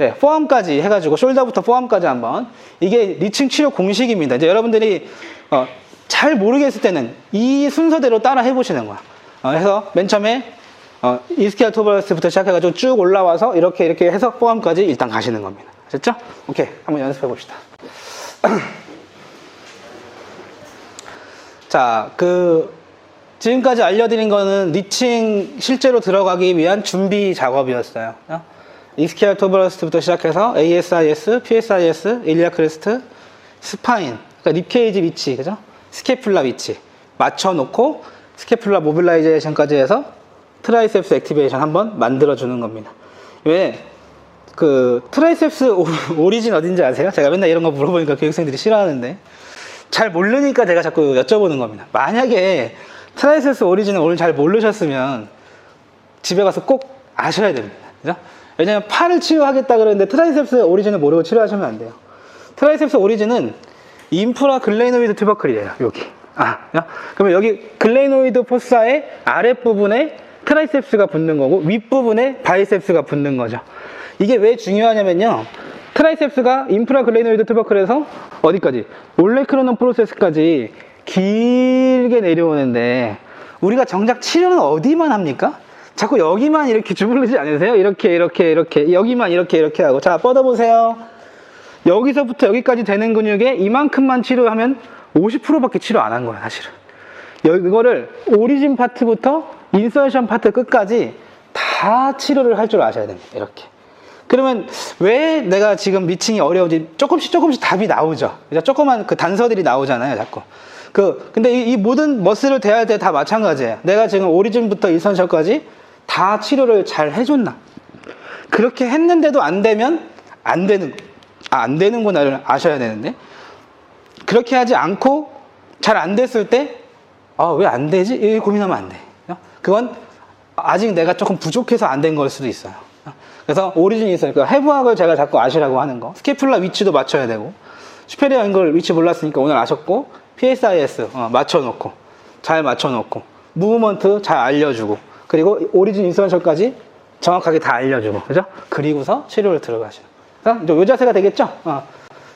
네, 포암까지 해가지고 숄더부터 포암까지 한번. 이게 리칭 치료 공식입니다. 이제 여러분들이 잘 모르겠을 때는 이 순서대로 따라 해보시는 거야. 해서 맨 처음에 이스키알 투버러스부터 시작해가지고 쭉 올라와서 이렇게 해서 포암까지 일단 가시는 겁니다. 아셨죠? 오케이, 한번 연습해 봅시다. 자, 지금까지 알려드린 거는 리칭 실제로 들어가기 위한 준비 작업이었어요. 이스키알 투버러스부터 시작해서 ASIS, PSIS, 일리아 크레스트, 스파인, 그러니까 립케이지 위치, 그죠? 스케플라 위치 맞춰놓고 스케플라 모빌라이제이션까지 해서 트라이셉스 액티베이션 한번 만들어주는 겁니다. 왜? 트라이셉스 오리진 어딘지 아세요? 제가 맨날 이런 거 물어보니까 교육생들이 싫어하는데 잘 모르니까 제가 자꾸 여쭤보는 겁니다. 만약에 트라이셉스 오리진을 오늘 잘 모르셨으면 집에 가서 꼭 아셔야 됩니다. 그죠? 왜냐면 팔을 치료하겠다 그러는데 트라이셉스 오리진을 모르고 치료하시면 안 돼요. 트라이셉스 오리진은 인프라 글레이노이드 튜버클이에요. 여기. 그러면 여기 글레이노이드 포사의 아랫부분에 트라이셉스가 붙는 거고 윗부분에 바이셉스가 붙는 거죠. 이게 왜 중요하냐면요. 트라이셉스가 인프라 글레이노이드 튜버클에서 어디까지? 올레크로논 프로세스까지 길게 내려오는데 우리가 정작 치료는 어디만 합니까? 자꾸 여기만 이렇게 주물르지 않으세요? 이렇게 여기만 이렇게 하고. 자, 뻗어보세요. 여기서부터 여기까지 되는 근육에 이만큼만 치료하면 50%밖에 치료 안 한 거야, 사실은. 이거를 오리진 파트부터 인서션 파트 끝까지 다 치료를 할 줄 아셔야 됩니다. 이렇게. 그러면 왜 내가 지금 리칭이 어려운지 조금씩 답이 나오죠. 조그만 단서들이 나오잖아요, 자꾸. 근데 이 모든 머슬을 대할 때 다 마찬가지예요. 내가 지금 오리진부터 인서션까지 다 치료를 잘 해줬나? 그렇게 했는데도 안 되면 안 되는구나를 아셔야 되는데, 그렇게 하지 않고 잘 안 됐을 때 왜 안 되지? 이 고민하면 안 돼. 그건 아직 내가 조금 부족해서 안 된 걸 수도 있어요. 그래서 오리진이 있어요. 해부학을 제가 자꾸 아시라고 하는 거. 스케플라 위치도 맞춰야 되고, 슈페리어 앵글 위치 몰랐으니까 오늘 아셨고, PSIS 맞춰놓고, 잘 맞춰놓고, 무브먼트 잘 알려주고, 그리고 오리진 인서션까지 정확하게 다 알려주고, 그죠? 그리고서 치료를 들어가시는. 이제 요 자세가 되겠죠?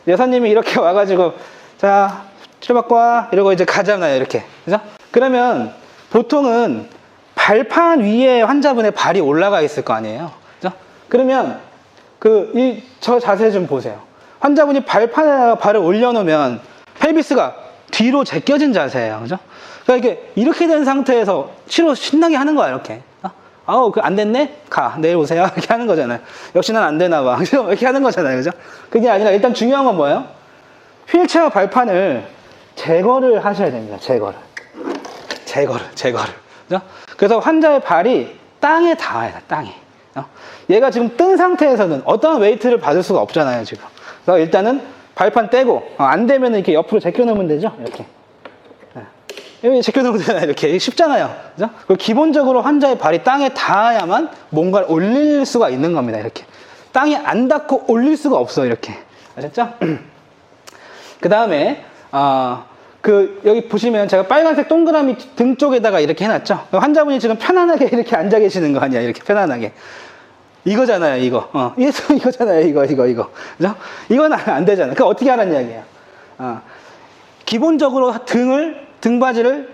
여사님이 이렇게 와가지고, 자, 치료받고 와. 이러고 이제 가잖아요, 이렇게. 그죠? 그러면 보통은 발판 위에 환자분의 발이 올라가 있을 거 아니에요. 그죠? 그러면 저 자세 좀 보세요. 환자분이 발판에 발을 올려놓으면 펠비스가 뒤로 제껴진 자세예요. 그죠? 그러니까 이렇게 된 상태에서 치료 신나게 하는 거야, 이렇게. 안 됐네? 내일 오세요. 이렇게 하는 거잖아요. 역시 난 안 되나 봐. 이렇게 하는 거잖아요. 그죠? 그게 아니라 일단 중요한 건 뭐예요? 휠체어 발판을 제거를 하셔야 됩니다. 제거를. 그죠? 그래서 환자의 발이 땅에 닿아야 돼, 땅에. 얘가 지금 뜬 상태에서는 어떠한 웨이트를 받을 수가 없잖아요, 지금. 그래서 일단은 발판 떼고, 안 되면 이렇게 옆으로 제껴놓으면 되죠? 이렇게. 여기 제껴놓으면 되잖아요. 이렇게. 쉽잖아요. 그죠? 그리고 기본적으로 환자의 발이 땅에 닿아야만 뭔가를 올릴 수가 있는 겁니다. 이렇게. 땅에 안 닿고 올릴 수가 없어, 이렇게. 아셨죠? 그 다음에, 여기 보시면 제가 빨간색 동그라미 등 쪽에다가 이렇게 해놨죠? 환자분이 지금 편안하게 이렇게 앉아 계시는 거 아니야? 이렇게 편안하게. 이거잖아요, 이거. 이거잖아요, 이거. 그죠? 이건 안 되잖아요. 그럼 어떻게 하라는 이야기야? 기본적으로 등받이를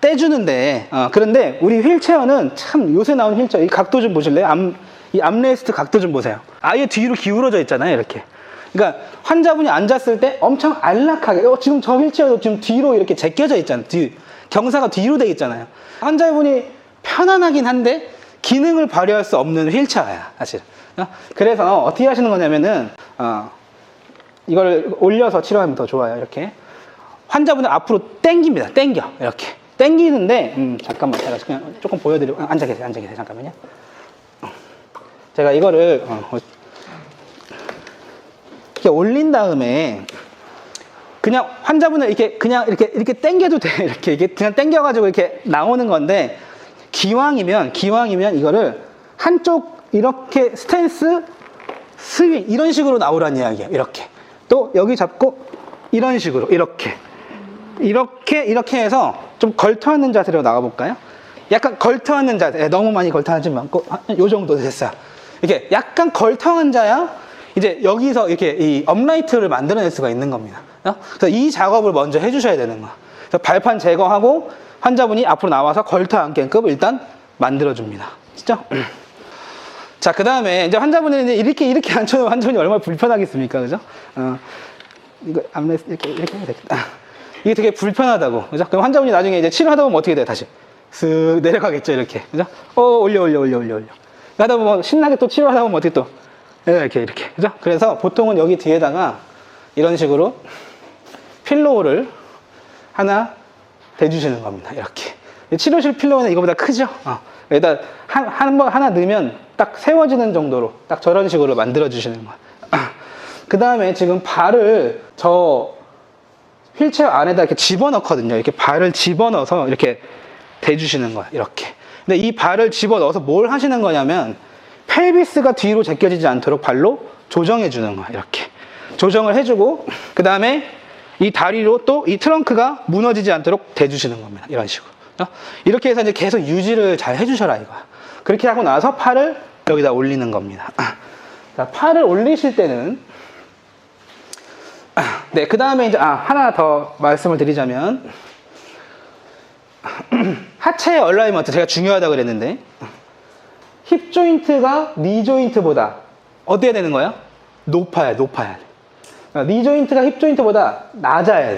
떼주는데, 그런데 우리 휠체어는 참 요새 나온 휠체어, 이 각도 좀 보실래요? 이 암레스트 각도 좀 보세요. 아예 뒤로 기울어져 있잖아요, 이렇게. 그러니까 환자분이 앉았을 때 엄청 안락하게, 지금 저 휠체어도 지금 뒤로 이렇게 제껴져 있잖아요. 경사가 뒤로 돼 있잖아요. 환자분이 편안하긴 한데 기능을 발휘할 수 없는 휠체어야, 사실. 그래서 어떻게 하시는 거냐면은 이걸 올려서 치료하면 더 좋아요. 이렇게 환자분을 앞으로 당깁니다. 이렇게 당기는데 잠깐만, 제가 그냥 조금 보여드리고 앉아 계세요. 잠깐만요. 제가 이거를 이렇게 올린 다음에 그냥 환자분을 이렇게 당겨도 돼. 이렇게 그냥 당겨가지고 이렇게 나오는 건데, 기왕이면 이거를 한쪽 이렇게 스탠스 스윙 이런 식으로 나오란 이야기야. 이렇게 또 여기 잡고 이런 식으로 이렇게 해서 좀 걸터앉는 자세로 나가볼까요? 약간 걸터앉는 자세. 너무 많이 걸터앉지 않고 요 정도 됐어요. 이렇게 약간 걸터 앉아야 이제 여기서 이렇게 이 업라이트를 만들어낼 수가 있는 겁니다. 그래서 이 작업을 먼저 해주셔야 되는 거야. 그래서 발판 제거하고 환자분이 앞으로 나와서 걸터 앉게끔 일단 만들어줍니다. 진짜? 자, 그 다음에 이제 환자분이 이렇게 앉혀놓으면 환자분이 얼마나 불편하겠습니까? 그죠? 이거 암레스 이렇게 해야 되겠다. 이게 되게 불편하다고. 그죠? 그럼 환자분이 나중에 이제 치료하다 보면 어떻게 돼요? 다시 쓱 내려가겠죠, 이렇게. 그죠? 올려. 하다 보면 신나게 또 치료하다 보면 어떻게 또 이렇게. 그죠? 그래서 보통은 여기 뒤에다가 이런 식으로 필로우를 하나 대주시는 겁니다. 이렇게. 치료실 필로우는 이거보다 크죠? 여기다 하나 넣으면 딱 세워지는 정도로 딱 저런 식으로 만들어 주시는 거예요. 그 다음에 지금 발을 저 휠체어 안에다 이렇게 집어넣거든요. 이렇게 발을 집어넣어서 이렇게 대주시는 거예요. 이렇게. 근데 이 발을 집어넣어서 뭘 하시는 거냐면 펠비스가 뒤로 제껴지지 않도록 발로 조정해 주는 거예요. 이렇게. 조정을 해주고 그 다음에 이 다리로 또 이 트렁크가 무너지지 않도록 대주시는 겁니다. 이런 식으로. 이렇게 해서 이제 계속 유지를 잘 해주셔라 이거야. 그렇게 하고 나서 팔을 여기다 올리는 겁니다. 자, 팔을 올리실 때는 네, 그 다음에 이제 하나 더 말씀을 드리자면 하체 얼라이먼트 제가 중요하다고 그랬는데 힙 조인트가 니 조인트보다 어때야 되는 거예요? 높아야 돼. 니 조인트가 힙 조인트보다 낮아야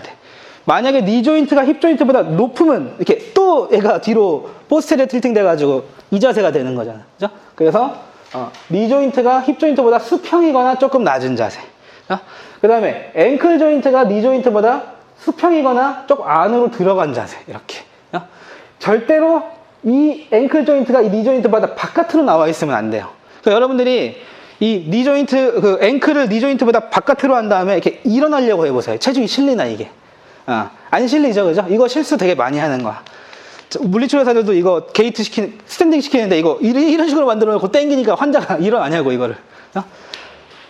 돼. 만약에 니 조인트가 힙 조인트보다 높으면 이렇게 또 얘가 뒤로 포스테리어 틸팅 돼가지고 이 자세가 되는 거잖아. 그죠? 그래서 니 조인트가 힙 조인트보다 수평이거나 조금 낮은 자세. 그 다음에 앵클 조인트가 니 조인트보다 수평이거나 조금 안으로 들어간 자세. 이렇게. 절대로 이 앵클 조인트가 이 니 조인트보다 바깥으로 나와 있으면 안 돼요. 그러니까 여러분들이 이 니 조인트, 그 앵클을 니 조인트보다 바깥으로 한 다음에 이렇게 일어나려고 해보세요. 체중이 실리나 이게. 안 실리죠, 그죠? 이거 실수 되게 많이 하는 거야. 물리치료사들도 이거 게이트 스탠딩 시키는데 이거 이런 식으로 만들어 놓고 땡기니까 환자가 일어나냐고, 이거를.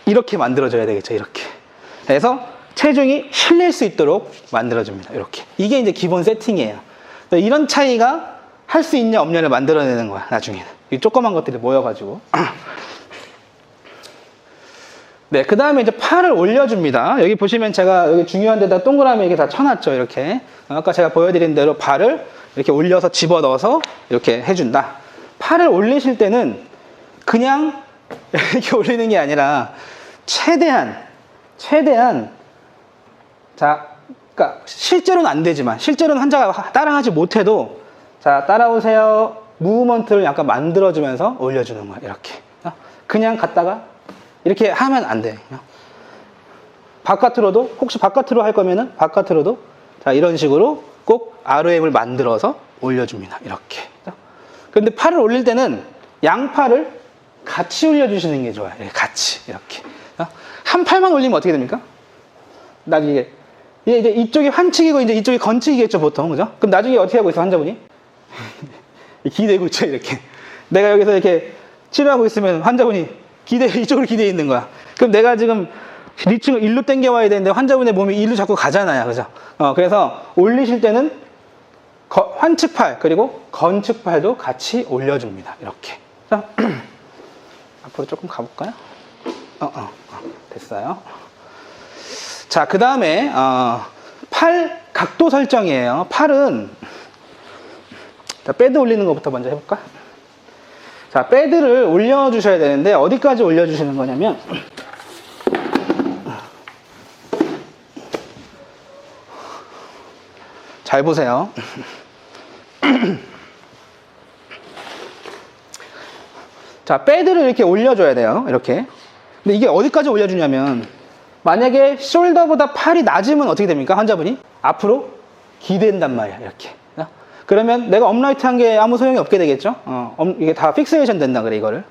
이렇게 만들어줘야 되겠죠, 이렇게. 그래서 체중이 실릴 수 있도록 만들어줍니다, 이렇게. 이게 이제 기본 세팅이에요. 이런 차이가 할 수 있냐, 없냐를 만들어내는 거야, 나중에는. 이 조그만 것들이 모여가지고. 네, 그 다음에 이제 팔을 올려줍니다. 여기 보시면 제가 여기 중요한 데다 동그라미 이렇게 다 쳐놨죠, 이렇게. 아까 제가 보여드린 대로 발을 이렇게 올려서 집어넣어서 이렇게 해준다. 팔을 올리실 때는 그냥 이렇게 올리는 게 아니라 최대한 자, 그러니까 실제로는 안 되지만 실제로는 환자가 따라하지 못해도 자, 따라오세요. 무브먼트를 약간 만들어주면서 올려주는 거야, 이렇게. 그냥 갔다가 이렇게 하면 안 돼요. 바깥으로도, 혹시 바깥으로 할 거면은 바깥으로도 자, 이런 식으로 꼭 ROM을 만들어서 올려줍니다. 이렇게. 근데 팔을 올릴 때는 양팔을 같이 올려주시는 게 좋아요. 같이. 이렇게. 한 팔만 올리면 어떻게 됩니까? 나중에 이제 이쪽이 환측이고 이제 이쪽이 건측이겠죠, 보통. 그죠? 그럼 나중에 어떻게 하고 있어, 환자분이? 기대고 있죠, 이렇게. 내가 여기서 이렇게 치료하고 있으면 환자분이 이쪽으로 기대어 있는 거야. 그럼 내가 지금 리층을 일로 당겨와야 되는데 환자분의 몸이 일로 자꾸 가잖아요. 그죠? 그래서 올리실 때는 환측팔 그리고 건측팔도 같이 올려줍니다. 이렇게. 자, 앞으로 조금 가볼까요? 됐어요. 자, 그 다음에 팔 각도 설정이에요. 팔은 자, 패드 올리는 것부터 먼저 해볼까? 자, 패드를 올려주셔야 되는데 어디까지 올려주시는 거냐면 잘 보세요. 자, 패드를 이렇게 올려줘야 돼요. 이렇게. 근데 이게 어디까지 올려주냐면 만약에 숄더보다 팔이 낮으면 어떻게 됩니까? 환자분이 앞으로 기댄단 말이야. 이렇게. 그러면 내가 업라이트 한 게 아무 소용이 없게 되겠죠? 이게 다 픽세이션 된다 그래, 이거를.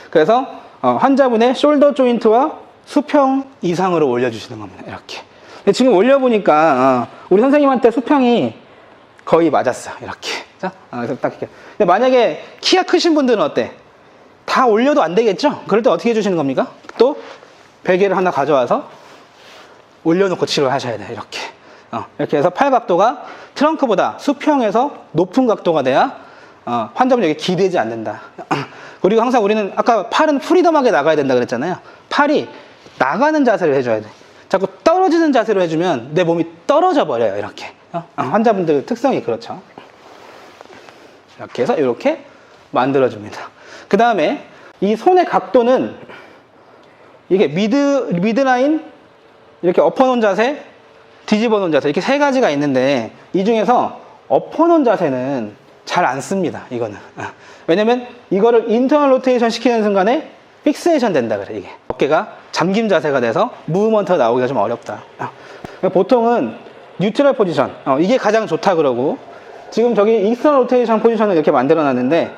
그래서 환자분의 숄더 조인트와 수평 이상으로 올려주시는 겁니다. 이렇게. 근데 지금 올려보니까 우리 선생님한테 수평이 거의 맞았어. 이렇게. 자, 그래서 딱 이렇게. 근데 만약에 키가 크신 분들은 어때? 다 올려도 안 되겠죠? 그럴 때 어떻게 해주시는 겁니까? 또 베개를 하나 가져와서 올려놓고 치료하셔야 돼요. 이렇게. 이렇게 해서 팔 각도가 트렁크보다 수평에서 높은 각도가 돼야 환자분 여기 기대지 않는다. 그리고 항상 우리는 아까 팔은 프리덤하게 나가야 된다 그랬잖아요. 팔이 나가는 자세를 해줘야 돼. 자꾸 떨어지는 자세로 해주면 내 몸이 떨어져 버려요. 이렇게. 환자분들 특성이 그렇죠. 이렇게 해서 이렇게 만들어줍니다. 그 다음에 이 손의 각도는 이게 미드라인, 이렇게 엎어놓은 자세, 뒤집어 놓은 자세, 이렇게 세 가지가 있는데 이 중에서 엎어놓은 자세는 잘 안 씁니다. 이거는. 왜냐면 이거를 인터널 로테이션 시키는 순간에 픽세이션 된다 그래. 이게 어깨가 잠김 자세가 돼서 무브먼트가 나오기가 좀 어렵다. 보통은 뉴트럴 포지션, 이게 가장 좋다 그러고, 지금 저기 익스터널 로테이션 포지션을 이렇게 만들어 놨는데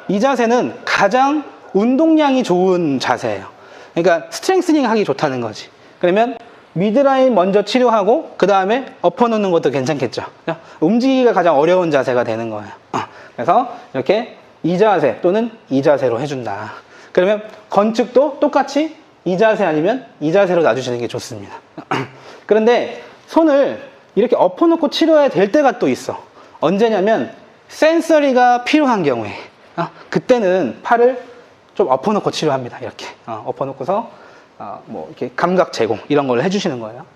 이 자세는 가장 운동량이 좋은 자세예요. 그러니까 스트렝스닝 하기 좋다는 거지. 그러면 미드라인 먼저 치료하고 그 다음에 엎어놓는 것도 괜찮겠죠. 움직이기가 가장 어려운 자세가 되는 거예요. 그래서 이렇게 이 자세 또는 이 자세로 해준다. 그러면 건축도 똑같이 이 자세 아니면 이 자세로 놔주시는 게 좋습니다. 그런데 손을 이렇게 엎어놓고 치료해야 될 때가 또 있어. 언제냐면 센서리가 필요한 경우에 그때는 팔을 좀 엎어놓고 치료합니다. 이렇게 엎어놓고서 뭐 이렇게 감각 제공 이런 걸 해주시는 거예요.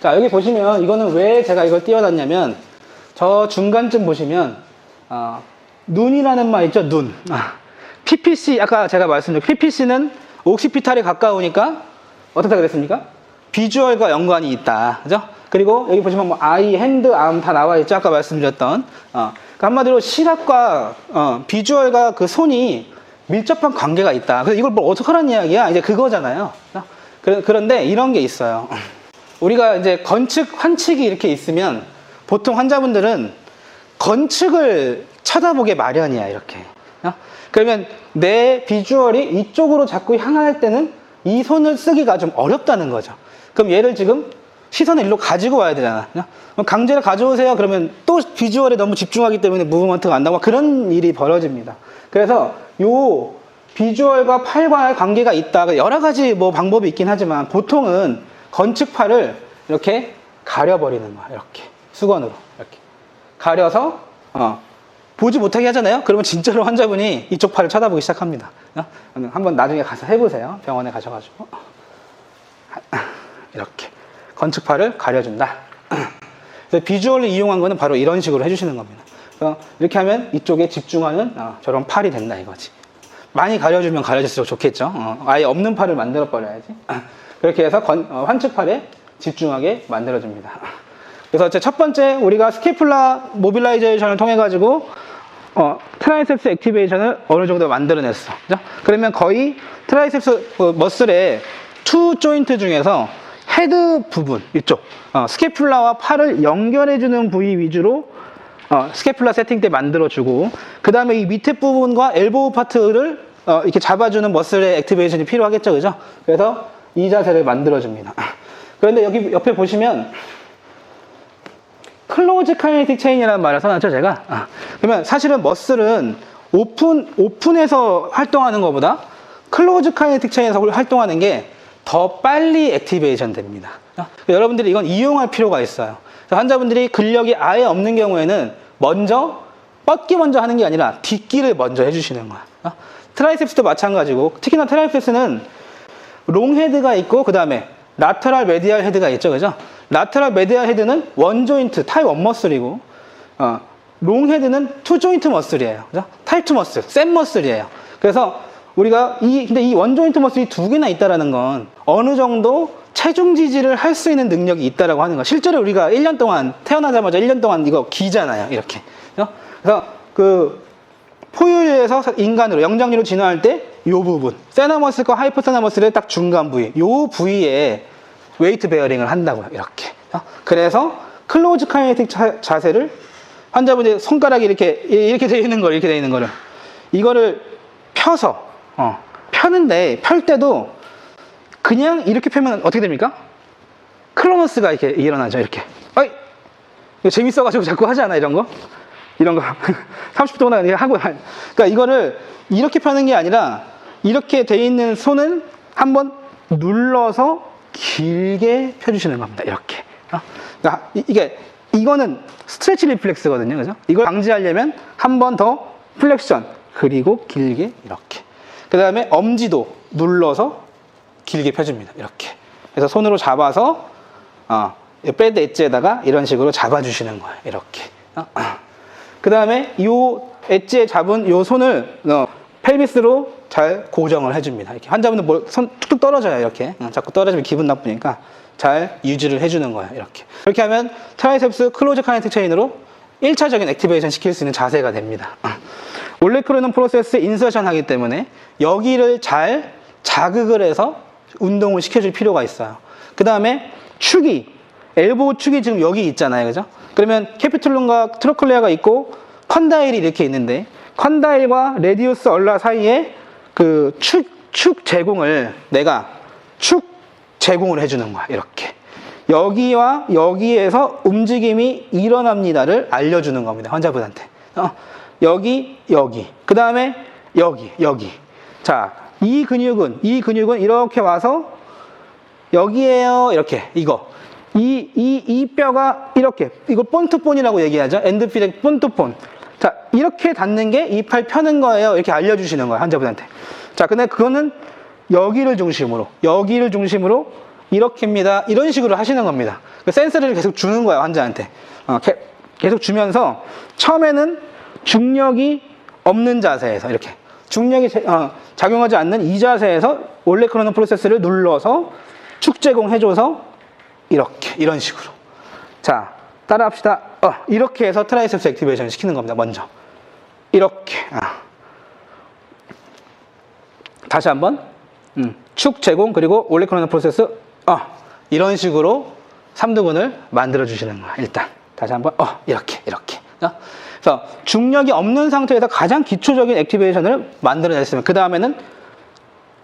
자, 여기 보시면 이거는 왜 제가 이걸 띄워놨냐면 저 중간쯤 보시면 눈이라는 말 있죠. 눈. PPC 아까 제가 말씀드린 PPC는 옥시피탈에 가까우니까 어떻다 그랬습니까? 비주얼과 연관이 있다. 그죠? 그리고 여기 보시면 뭐 아이, 핸드, 암 다 나와 있죠. 아까 말씀드렸던. 그러니까 한마디로 시각과 비주얼과 그 손이 밀접한 관계가 있다. 그래서 이걸 뭐 어떻게 하라는 이야기야? 이제 그거잖아요. 그런데 이런 게 있어요. 우리가 이제 건축, 환측이 이렇게 있으면 보통 환자분들은 건축을 쳐다보게 마련이야, 이렇게. 그러면 내 비주얼이 이쪽으로 자꾸 향할 때는 이 손을 쓰기가 좀 어렵다는 거죠. 그럼 얘를 지금 시선을 일로 가지고 와야 되잖아. 강제로 가져오세요. 그러면 또 비주얼에 너무 집중하기 때문에 무브먼트가 안 나오고 그런 일이 벌어집니다. 그래서 요 비주얼과 팔과의 관계가 있다. 여러 가지 뭐 방법이 있긴 하지만 보통은 건축팔을 이렇게 가려버리는 거야. 이렇게 수건으로 이렇게 가려서 보지 못하게 하잖아요. 그러면 진짜로 환자분이 이쪽 팔을 쳐다보기 시작합니다. 한번 나중에 가서 해보세요. 병원에 가셔가지고 이렇게 건축팔을 가려준다. 그래서 비주얼을 이용한 거는 바로 이런 식으로 해주시는 겁니다. 그래서 이렇게 하면 이쪽에 집중하는 저런 팔이 된다 이거지. 많이 가려주면 가려질수록 좋겠죠. 아예 없는 팔을 만들어 버려야지. 그렇게 해서 환측팔에 집중하게 만들어줍니다. 그래서 첫 번째 우리가 스케이플라 모빌라이제이션을 통해 가지고 트라이셉스 액티베이션을 어느 정도 만들어냈어. 그죠? 그러면 거의 트라이셉스 머슬의 투 조인트 중에서 헤드 부분 이쪽 스케플라와 팔을 연결해주는 부위 위주로 스케플라 세팅 때 만들어주고, 그 다음에 이 밑에 부분과 엘보우 파트를 이렇게 잡아주는 머슬의 액티베이션이 필요하겠죠, 그죠? 그래서 이 자세를 만들어줍니다. 그런데 여기 옆에 보시면 클로즈 카이네틱 체인이라는 말을 써놨죠, 제가. 그러면 사실은 머슬은 오픈해서 활동하는 것보다 클로즈 카이네틱 체인에서 활동하는 게 더 빨리 액티베이션 됩니다. 여러분들이 이건 이용할 필요가 있어요. 환자분들이 근력이 아예 없는 경우에는 먼저 뻗기 먼저 하는 게 아니라 뒷기를 먼저 해주시는 거야. 트라이셉스도 마찬가지고, 특히나 트라이셉스는 롱헤드가 있고 그 다음에 라테랄 메디알 헤드가 있죠, 그죠? 라테랄 메디알 헤드는 원 조인트 타입 1 머슬이고 롱헤드는 투 조인트 머슬이에요, 그죠? 타입 2 머슬, 센 머슬이에요. 그래서 우리가 근데 이 원 조인트 머슬이 두 개나 있다라는 건 어느 정도 체중 지지를 할 수 있는 능력이 있다라고 하는 거. 실제로 우리가 1년 동안 태어나자마자 1년 동안 이거 기잖아요, 이렇게. 그래서 그 포유류에서 인간으로 영장류로 진화할 때 이 부분 세나머슬과 하이포세나머슬의 딱 중간 부위, 이 부위에 웨이트 베어링을 한다고요, 이렇게. 그래서 클로즈 카이네틱 자세를 환자분의 손가락이 이렇게 돼 있는 거를 이거를 펴서 펴는데 펼 때도 그냥 이렇게 펴면 어떻게 됩니까? 클로너스가 이렇게 일어나죠, 이렇게. 어이! 이거 재밌어가지고 자꾸 하지 않아, 이런 거? 30도나 하고. 그러니까 이거를 이렇게 펴는 게 아니라 이렇게 돼 있는 손은 한번 눌러서 길게 펴주시는 겁니다, 이렇게. 그러니까 이게 이거는 스트레치 리플렉스거든요. 그죠? 이걸 방지하려면 한 번 더 플렉션, 그리고 길게 이렇게. 그 다음에 엄지도 눌러서 길게 펴줍니다. 이렇게. 그래서 손으로 잡아서 백드 엣지에다가 이런 식으로 잡아주시는 거예요. 이렇게. 그 다음에 이 엣지에 잡은 이 손을 펠비스로 잘 고정을 해줍니다. 이렇게 환자분들 손 툭툭 떨어져요. 이렇게 자꾸 떨어지면 기분 나쁘니까 잘 유지를 해주는 거예요. 이렇게. 그렇게 하면 트라이셉스 클로즈 카이네틱 체인으로 1차적인 액티베이션 시킬 수 있는 자세가 됩니다. 올레크로논 프로세스 인서션 하기 때문에 여기를 잘 자극을 해서 운동을 시켜줄 필요가 있어요. 그 다음에 축이, 엘보우 축이 지금 여기 있잖아요. 그죠? 그러면 캐피툴lum과 트로클레아가 있고 컨다일이 이렇게 있는데 컨다일과 레디우스 얼라 사이에 그 축 제공을 내가 축 제공을 해주는 거야. 이렇게. 여기와 여기에서 움직임이 일어납니다를 알려주는 겁니다. 환자분한테. 여기. 그 다음에 여기. 자, 이 근육은 이렇게 와서 여기에요. 이렇게. 이 뼈가 이렇게. 이걸 본투본이라고 얘기하죠. 엔드필렉 본투본. 자, 이렇게 닿는 게 이 팔 펴는 거예요. 이렇게 알려주시는 거예요. 환자분한테. 자, 근데 그거는 여기를 중심으로 이렇게입니다. 이런 식으로 하시는 겁니다. 그 센서를 계속 주는 거예요. 환자한테. 계속 주면서 처음에는 중력이 없는 자세에서 이렇게 중력이 작용하지 않는 이 자세에서 올레크로논 프로세스를 눌러서 축 제공해줘서 이런 식으로. 자, 따라합시다. 이렇게 해서 트라이셉스 액티베이션 시키는 겁니다. 먼저 이렇게. 다시 한번 축 제공 그리고 올레크로논 프로세스 이런 식으로 삼두근을 만들어 주시는 거야. 일단 다시 한번 이렇게. 그래서 중력이 없는 상태에서 가장 기초적인 액티베이션을 만들어냈으면 그 다음에는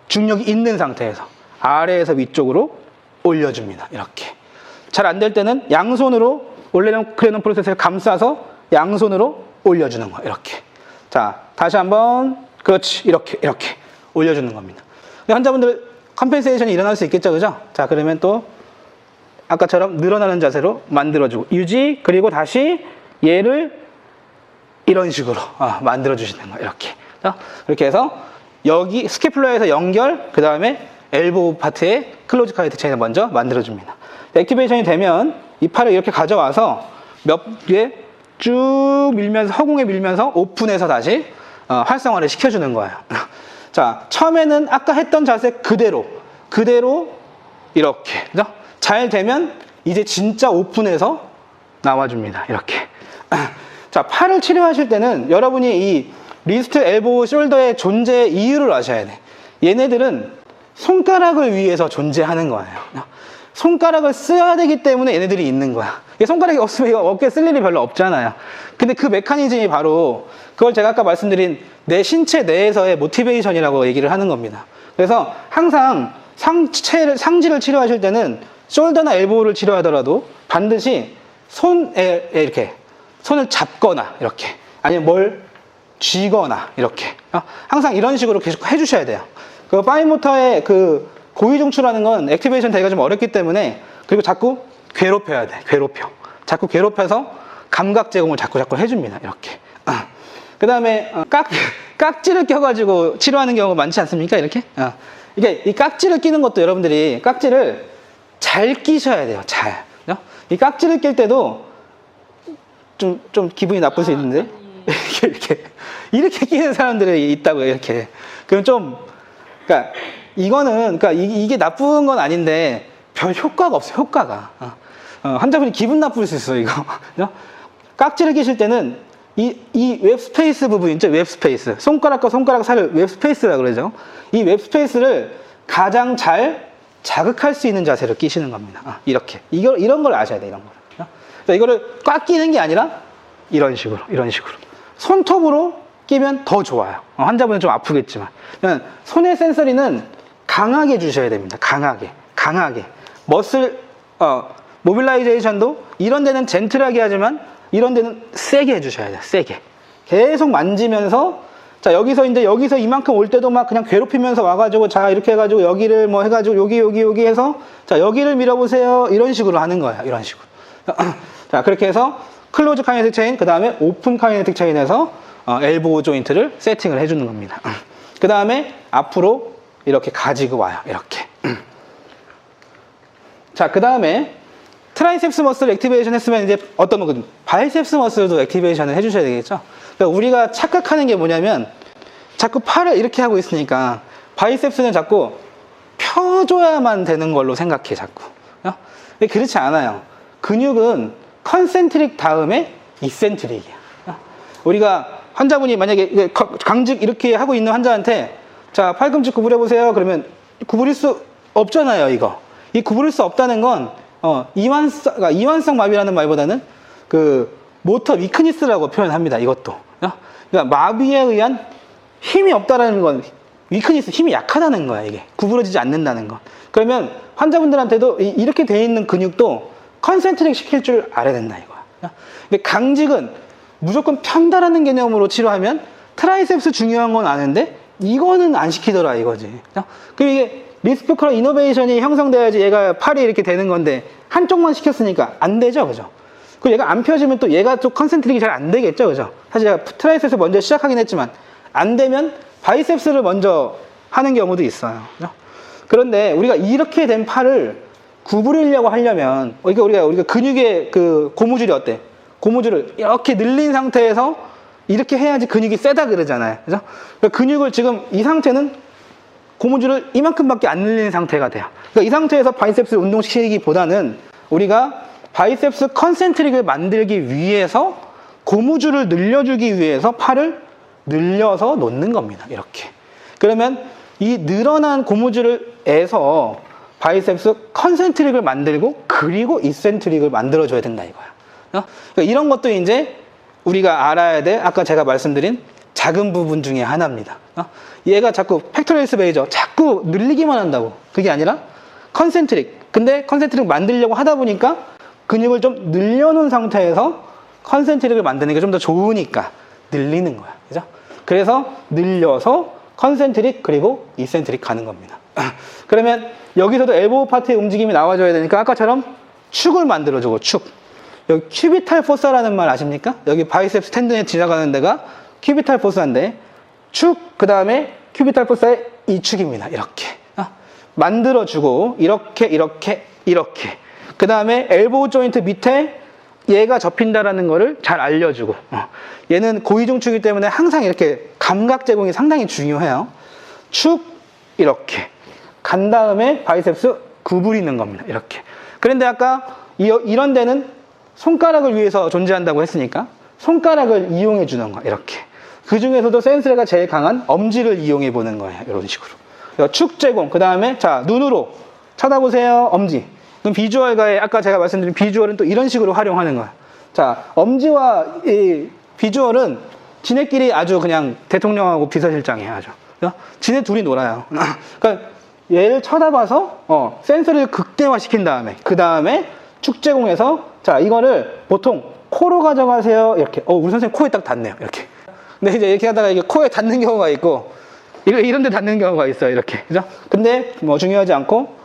중력이 있는 상태에서 아래에서 위쪽으로 올려줍니다. 이렇게. 잘 안 될 때는 양손으로 올레크로논 프로세스를 감싸서 양손으로 올려주는 거야. 이렇게. 자, 다시 한번. 그렇지. 이렇게 올려주는 겁니다. 환자분들 컴펜세이션이 일어날 수 있겠죠. 그죠? 자, 그러면 또 아까처럼 늘어나는 자세로 만들어주고 유지, 그리고 다시 얘를 이런 식으로 만들어주시는 거예요. 이렇게. 그렇게 해서 여기 스캐플라에서 연결, 그 다음에 엘보우 파트에 클로즈 카이네틱 체인을 먼저 만들어줍니다. 액티베이션이 되면 이 팔을 이렇게 가져와서 몇 개 쭉 밀면서, 허공에 밀면서 오픈해서 다시 활성화를 시켜주는 거예요. 자, 처음에는 아까 했던 자세 그대로 이렇게. 그죠? 잘 되면 이제 진짜 오픈해서 나와줍니다. 이렇게. 자, 팔을 치료하실 때는 여러분이 이 리스트, 엘보우, 숄더의 존재 이유를 아셔야 돼. 얘네들은 손가락을 위해서 존재하는 거예요. 손가락을 써야 되기 때문에 얘네들이 있는 거야. 손가락이 없으면 어깨에 쓸 일이 별로 없잖아요. 근데 그 메커니즘이 바로 그걸 제가 아까 말씀드린 내 신체 내에서의 모티베이션이라고 얘기를 하는 겁니다. 그래서 항상 상지를 치료하실 때는 숄더나 엘보우를 치료하더라도 반드시 손에 이렇게 손을 잡거나 이렇게 아니면 뭘 쥐거나 이렇게 항상 이런 식으로 계속 해주셔야 돼요. 그 파인모터의 그 고위중추라는 건 액티베이션 되기가 좀 어렵기 때문에 그리고 자꾸 괴롭혀야 돼. 자꾸 괴롭혀서 감각 제공을 자꾸 해줍니다. 이렇게. 그 다음에 깍지를 껴가지고 치료하는 경우가 많지 않습니까? 이렇게. 이게 이 깍지를 끼는 것도 여러분들이 깍지를 잘 끼셔야 돼요. 잘. 이 깍지를 낄 때도 좀 기분이 나쁠 수 있는데 이렇게 끼는 사람들이 있다고요. 이렇게. 그럼 그러니까 이거는 이게 나쁜 건 아닌데 별 효과가 없어요. 효과가. 환자분이 기분 나쁠 수 있어요. 이거. 깍지를 끼실 때는 이 웹스페이스 부분 있죠? 웹스페이스. 손가락과 손가락 사이를 웹스페이스라고 그러죠. 이 웹스페이스를 가장 잘 자극할 수 있는 자세로 끼시는 겁니다. 이렇게. 이런 걸 아셔야 돼. 이런 걸. 그러니까 이거를 꽉 끼는 게 아니라 이런 식으로. 손톱으로 끼면 더 좋아요. 환자분은 좀 아프겠지만. 손의 센서리는 강하게 주셔야 됩니다. 강하게. 머슬, 모빌라이제이션도 이런 데는 젠틀하게 하지만 이런 데는 세게 해주셔야 돼요. 세게. 계속 만지면서, 자, 여기서 이만큼 올 때도 막 그냥 괴롭히면서 와가지고, 자, 이렇게 해가지고 여기를 뭐 해가지고 여기 해서, 자, 여기를 밀어보세요. 이런 식으로 하는 거예요. 이런 식으로. 자, 그렇게 해서 클로즈 카이네틱 체인, 그 다음에 오픈 카이네틱 체인에서 엘보우 조인트를 세팅을 해주는 겁니다. 그 다음에 앞으로 이렇게 가지고 와요. 이렇게. 자, 그 다음에 트라이셉스 머슬 액티베이션 했으면 이제 어떤 거거든? 바이셉스 머슬도 액티베이션을 해주셔야 되겠죠? 그러니까 우리가 착각하는 게 뭐냐면 자꾸 팔을 이렇게 하고 있으니까 바이셉스는 자꾸 펴줘야만 되는 걸로 생각해, 자꾸. 근데 그렇지 않아요. 근육은 컨센트릭 다음에 이센트릭이야. 우리가 환자분이 만약에 강직 이렇게 하고 있는 환자한테 자, 팔꿈치 구부려보세요. 그러면 구부릴 수 없잖아요, 이거. 이 구부릴 수 없다는 건 이완성 마비라는 말보다는 그 모터 위크니스라고 표현합니다. 이것도. 그러니까 마비에 의한 힘이 없다라는 건 위크니스, 힘이 약하다는 거야. 이게 구부러지지 않는다는 거. 그러면 환자분들한테도 이렇게 돼 있는 근육도 컨센트릭 시킬 줄 알아야 된다, 이거야. 근데 강직은 무조건 편다라는 개념으로 치료하면 트라이셉스 중요한 건 아는데 이거는 안 시키더라, 이거지. 그리고 이게 리스포컬 이노베이션이 형성돼야지 얘가 팔이 이렇게 되는 건데 한쪽만 시켰으니까 안 되죠, 그죠? 그리고 얘가 안 펴지면 또 얘가 또 컨센트릭이 잘 안 되겠죠, 그죠? 사실 제가 트라이셉스 먼저 시작하긴 했지만 안 되면 바이셉스를 먼저 하는 경우도 있어요, 그죠? 그런데 우리가 이렇게 된 팔을 구부리려고 하려면 우리가 근육의 그 고무줄이 어때? 고무줄을 이렇게 늘린 상태에서 이렇게 해야지 근육이 세다 그러잖아요, 그죠? 그러니까 근육을 지금 이 상태는 고무줄을 이만큼밖에 안 늘리는 상태가 돼요. 그러니까 이 상태에서 바이셉스를 운동시키기보다는 우리가 바이셉스 컨센트릭을 만들기 위해서 고무줄을 늘려주기 위해서 팔을 늘려서 놓는 겁니다. 이렇게. 그러면 이 늘어난 고무줄에서 바이셉스 컨센트릭을 만들고 그리고 이센트릭을 만들어줘야 된다 이거야. 그러니까 이런 것도 이제 우리가 알아야 돼. 아까 제가 말씀드린 작은 부분 중에 하나입니다. 얘가 자꾸 팩토리얼스 메이저 자꾸 늘리기만 한다고. 그게 아니라 컨센트릭. 근데 컨센트릭 만들려고 하다 보니까 근육을 좀 늘려놓은 상태에서 컨센트릭을 만드는 게 좀 더 좋으니까 늘리는 거야. 그죠? 그래서 늘려서 컨센트릭 그리고 이센트릭 가는 겁니다. 그러면 여기서도 엘보우 파트의 움직임이 나와줘야 되니까 아까처럼 축을 만들어주고 축. 여기 큐비탈 포사라는 말 아십니까? 여기 바이셉스 텐든에 지나가는 데가 큐비탈 포사인데 축, 그 다음에 큐비탈 포사의 이 축입니다. 이렇게 만들어주고 이렇게 그 다음에 엘보우 조인트 밑에 얘가 접힌다라는 거를 잘 알려주고 얘는 고이중축이기 때문에 항상 이렇게 감각 제공이 상당히 중요해요. 축 이렇게 간 다음에 바이셉스 구부리는 겁니다. 이렇게. 그런데 아까 이런 데는 손가락을 위해서 존재한다고 했으니까 손가락을 이용해 주는 거야. 이렇게. 그 중에서도 센스레가 제일 강한 엄지를 이용해 보는 거예요. 이런 식으로. 축 제공. 그 다음에 자 눈으로 쳐다보세요. 엄지. 그럼 비주얼과의 아까 제가 말씀드린 비주얼은 또 이런 식으로 활용하는 거야. 자 엄지와 이 비주얼은 지네끼리 아주 그냥 대통령하고 비서실장이에요. 아주. 지네 둘이 놀아요. 그러니까 얘를 쳐다봐서 센서를 극대화시킨 다음에 그 다음에 축 제공해서 자 이거를 보통 코로 가져가세요. 이렇게. 우리 선생님 코에 딱 닿네요. 이렇게. 근데 이제 이렇게 하다가 이게 코에 닿는 경우가 있고 이런 데 닿는 경우가 있어요. 이렇게. 그죠? 근데 뭐 중요하지 않고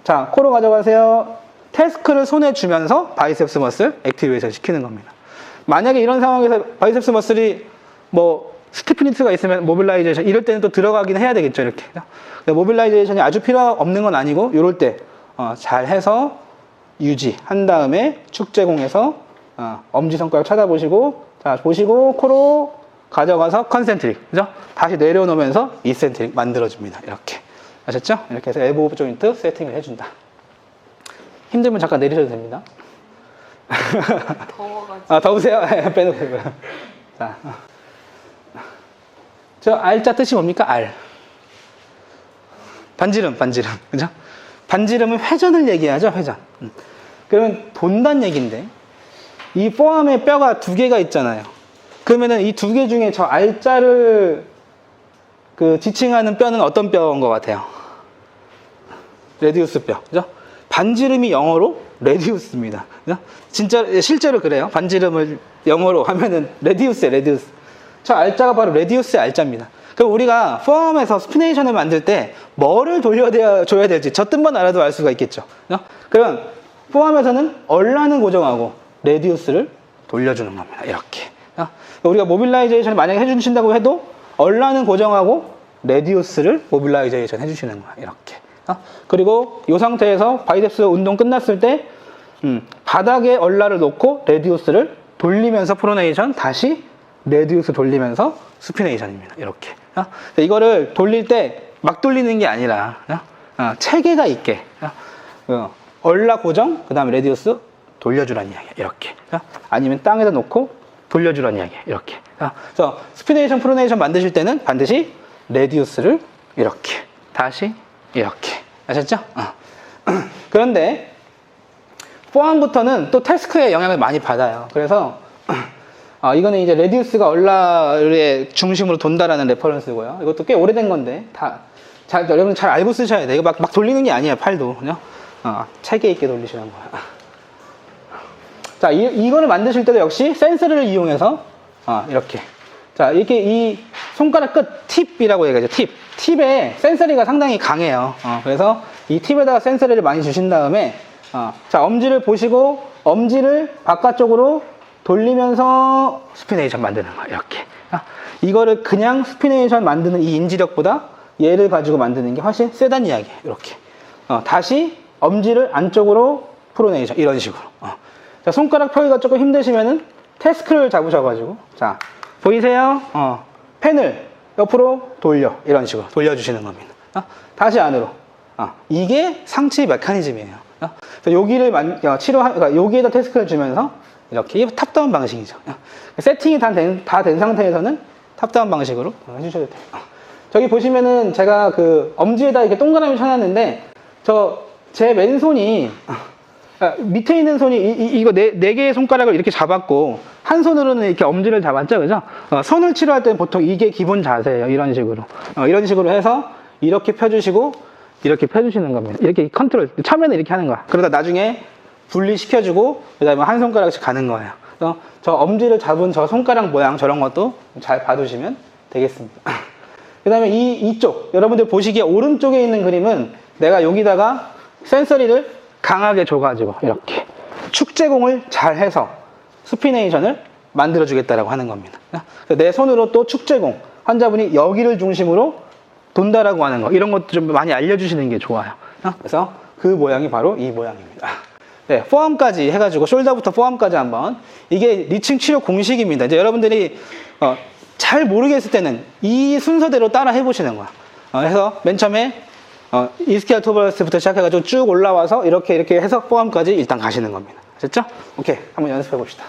자 코로 가져가세요. 태스크를 손에 주면서 바이셉스 머슬 액티베이션 시키는 겁니다. 만약에 이런 상황에서 바이셉스 머슬이 뭐 스티프니스가 있으면 모빌라이제이션 이럴 때는 또 들어가긴 해야 되겠죠. 이렇게. 모빌라이제이션이 아주 필요 없는 건 아니고 이럴 때 잘 해서 유지한 다음에 축 제공해서 엄지손가락 쳐다보시고 자 보시고 코로 가져가서 컨센트릭 그죠? 다시 내려놓으면서 이센트릭 만들어줍니다. 이렇게 아셨죠? 이렇게 해서 엘보우 조인트 세팅을 해준다. 힘들면 잠깐 내리셔도 됩니다. 더워가지고. 더우세요? 빼놓으세요. 자, 저 알자 뜻이 뭡니까? 알. 반지름. 그죠? 반지름은 회전을 얘기하죠, 회전. 그러면 돈단 얘기인데, 이 포함에 뼈가 두 개가 있잖아요. 그러면은 이 두 개 중에 저 알자를 지칭하는 뼈는 어떤 뼈인 것 같아요? 레디우스 뼈. 그죠? 반지름이 영어로 레디우스입니다. 그죠? 진짜, 실제로 그래요. 반지름을 영어로 하면은 레디우스. 저 알자가 바로 레디우스의 알자입니다. 그럼 우리가 포함에서 스피네이션을 만들 때 뭐를 돌려줘야 될지 저 뜻만 알아도 알 수가 있겠죠. 그럼 포함에서는 얼라는 고정하고 레디우스를 돌려주는 겁니다. 이렇게. 우리가 모빌라이제이션을 만약에 해주신다고 해도 얼라는 고정하고 레디우스를 모빌라이제이션 해주시는 거야. 이렇게. 그리고 이 상태에서 바이셉스 운동 끝났을 때 바닥에 얼라를 놓고 레디우스를 돌리면서 프로네이션, 다시 레디우스 돌리면서 수피네이션입니다. 이렇게. 이거를 돌릴 때 막 돌리는 게 아니라 체계가 있게 얼라 고정, 그 다음에 레디우스 돌려주라는 이야기야. 이렇게. 아니면 땅에다 놓고 돌려주라는 이야기야. 이렇게. 그래서 스피네이션, 프로네이션 만드실 때는 반드시 레디우스를 이렇게, 다시 이렇게. 아셨죠? 그런데 포함부터는 또 태스크의 영향을 많이 받아요. 그래서 이거는 이제 레디우스가 얼라의 중심으로 돈다라는 레퍼런스고요. 이것도 꽤 오래된 건데 여러분 잘 알고 쓰셔야 돼요. 이거 막 돌리는 게 아니에요. 팔도. 그냥 체계 있게 돌리시는 거야. 자, 이거를 만드실 때도 역시 센서를 이용해서 이렇게. 자, 이렇게 이 손가락 끝 팁이라고 얘기하죠. 팁에 센서리가 상당히 강해요. 그래서 이 팁에다가 센서리를 많이 주신 다음에 자, 엄지를 보시고 엄지를 바깥쪽으로 돌리면서 스피네이션 만드는 거야. 이렇게. 이거를 그냥 스피네이션 만드는 이 인지력보다 얘를 가지고 만드는 게 훨씬 세단 이야기예요. 이렇게. 다시 엄지를 안쪽으로 프로네이션. 이런 식으로. 자, 손가락 펴기가 조금 힘드시면은 태스크를 잡으셔가지고, 자, 보이세요? 펜을 옆으로 돌려. 이런 식으로 돌려주시는 겁니다. 다시 안으로. 이게 상치 메커니즘이에요. 여기를 그러니까 여기에다 태스크를 주면서 이렇게 탑다운 방식이죠. 세팅이 다 된 상태에서는 탑다운 방식으로 해주셔도 돼요. 저기 보시면은 제가 그 엄지에다 이렇게 동그라미 쳐놨는데 제 왼손이 밑에 있는 손이 이거 네 개의 손가락을 이렇게 잡았고 한 손으로는 이렇게 엄지를 잡았죠, 그죠? 선을 치료할 때는 보통 이게 기본 자세예요. 이런 식으로 이런 식으로 해서 이렇게 펴주시고 이렇게 펴주시는 겁니다. 이렇게 컨트롤 처음에는 이렇게 하는 거야. 그러다 나중에 분리시켜주고 그다음에 한 손가락씩 가는 거예요. 그래서 저 엄지를 잡은 저 손가락 모양 저런 것도 잘 봐두시면 되겠습니다. 그 다음에 이쪽 여러분들 보시기에 오른쪽에 있는 그림은 내가 여기다가 센서리를 강하게 줘가지고 이렇게 축제공을 잘 해서 스피네이션을 만들어 주겠다라고 하는 겁니다. 내 손으로 또 축제공, 환자분이 여기를 중심으로 돈다라고 하는 거, 이런 것도 좀 많이 알려주시는 게 좋아요. 그래서 그 모양이 바로 이 모양입니다. 네, 포함까지 해가지고 숄더부터 포함까지 한번, 이게 리칭 치료 공식입니다. 이제 여러분들이 잘 모르겠을 때는 이 순서대로 따라 해보시는 거야. 그래서 맨 처음에 이스키아 투버러스부터 시작해가지고 쭉 올라와서 이렇게 해서 포함까지 일단 가시는 겁니다. 아셨죠? 오케이, 한번 연습해 봅시다.